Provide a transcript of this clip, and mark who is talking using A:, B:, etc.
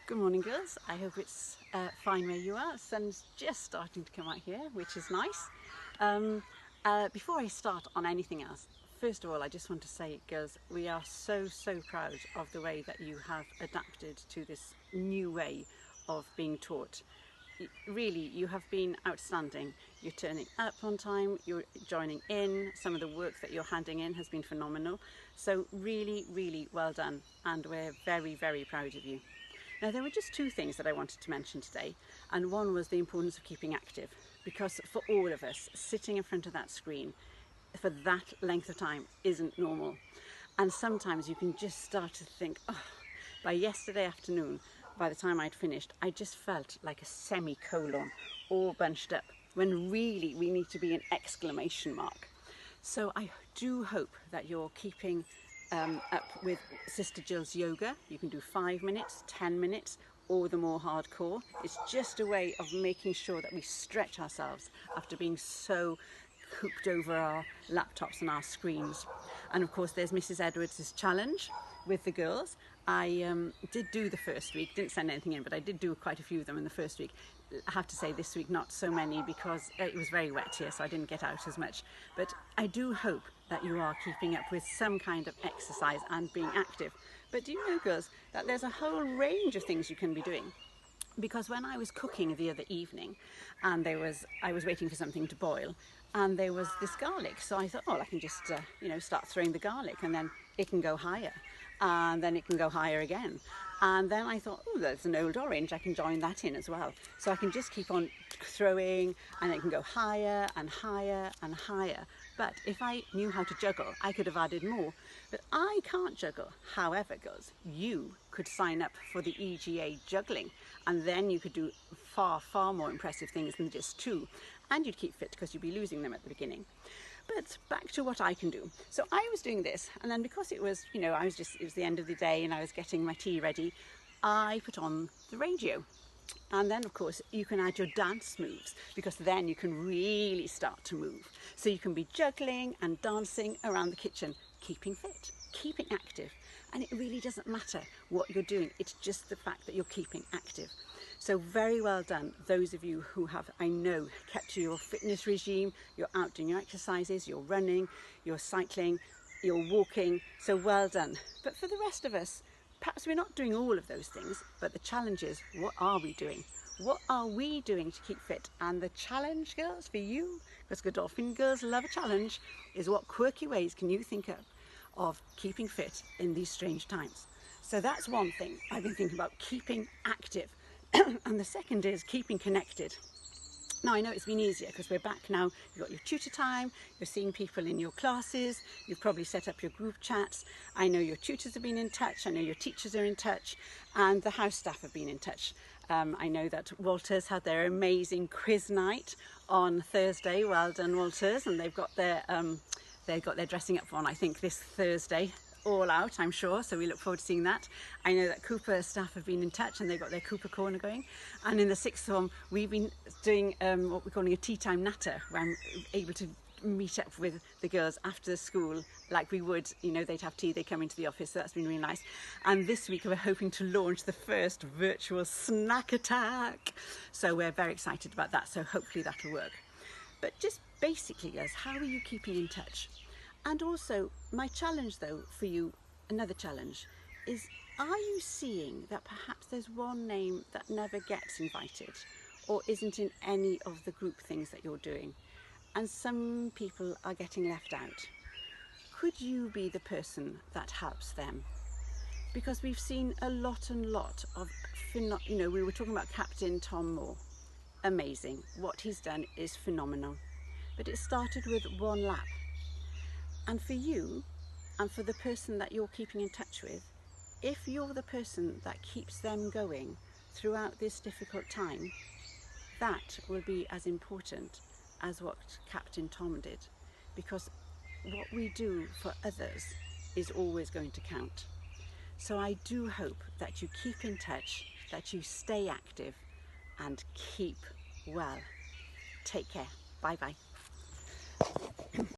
A: Good morning, girls. I hope it's fine where you are. The sun's just starting to come out here, which is nice. Before I start on anything else, first of all, I just want to say, girls, we are so proud of the way that you have adapted to this new way of being taught. Really, you have been outstanding. You're turning up on time, you're joining in. Some of the work that you're handing in has been phenomenal. So really well done, and we're very proud of you. Now, there were just two things that I wanted to mention today, and one was the importance of keeping active, because for all of us, sitting in front of that screen for that length of time isn't normal. And sometimes you can just start to think, oh, by yesterday afternoon, by the time I'd finished, I just felt like a semicolon all bunched up, when really we need to be an exclamation mark. So I do hope that you're keeping up with Sister Jill's yoga. You can do 5 minutes, 10 minutes, or the more hardcore. It's just a way of making sure that we stretch ourselves after being so cooped over our laptops and our screens. And of course there's Mrs. Edwards' challenge with the girls. I did do the first week, didn't send anything in, but I did do quite a few of them in the first week. I have to say this week not so many, because it was very wet here, so I didn't get out as much. But I do hope that you are keeping up with some kind of exercise and being active. But do you know, girls, that there's a whole range of things you can be doing? Because when I was cooking the other evening, and I was waiting for something to boil, and there was this garlic, so I thought, oh, I can just start throwing the garlic, and then it can go higher, and then it can go higher again. And then I thought, oh, there's an old orange, I can join that in as well. So I can just keep on throwing, and it can go higher and higher and higher. But if I knew how to juggle, I could have added more. But I can't juggle. However, girls, you could sign up for the EGA juggling, and then you could do far more impressive things than just two. And you'd keep fit, because you'd be losing them at the beginning. But back to what I can do. So I was doing this, and then because it was, it was the end of the day and I was getting my tea ready, I put on the radio. And then of course you can add your dance moves, because then you can really start to move. So you can be juggling and dancing around the kitchen, keeping fit, keeping active. And it really doesn't matter what you're doing, it's just the fact that you're keeping active. So very well done, those of you who have, I know, kept to your fitness regime. You're out doing your exercises, you're running, you're cycling, you're walking, so well done. But for the rest of us, perhaps we're not doing all of those things, but the challenge is, what are we doing? What are we doing to keep fit? And the challenge, girls, for you, because Godolphin girls love a challenge, is what quirky ways can you think of keeping fit in these strange times? So that's one thing I've been thinking about, keeping active. And the second is keeping connected. Now, I know it's been easier because we're back now. You've got your tutor time, you're seeing people in your classes, you've probably set up your group chats. I know your tutors have been in touch, I know your teachers are in touch, and the house staff have been in touch. I know that Walters had their amazing quiz night on Thursday. Well done, Walters, and they've got their dressing up on, I think, this Thursday. All out, I'm sure, so we look forward to seeing that. I know that Cooper staff have been in touch, and they've got their Cooper Corner going. And in the sixth form, we've been doing what we're calling a tea time natter, where I'm able to meet up with the girls after the school like we would, they'd have tea, they come into the office, so that's been really nice. And this week we're hoping to launch the first virtual snack attack, so we're very excited about that, so hopefully that'll work. But just basically, guys, how are you keeping in touch? And also, my challenge though for you, another challenge, is, are you seeing that perhaps there's one name that never gets invited or isn't in any of the group things that you're doing, and some people are getting left out? Could you be the person that helps them? Because we've seen a lot of, we were talking about Captain Tom Moore. Amazing. What he's done is phenomenal. But it started with one lap. And for you, and for the person that you're keeping in touch with, if you're the person that keeps them going throughout this difficult time, that will be as important as what Captain Tom did. Because what we do for others is always going to count. So I do hope that you keep in touch, that you stay active, and keep well. Take care. Bye bye.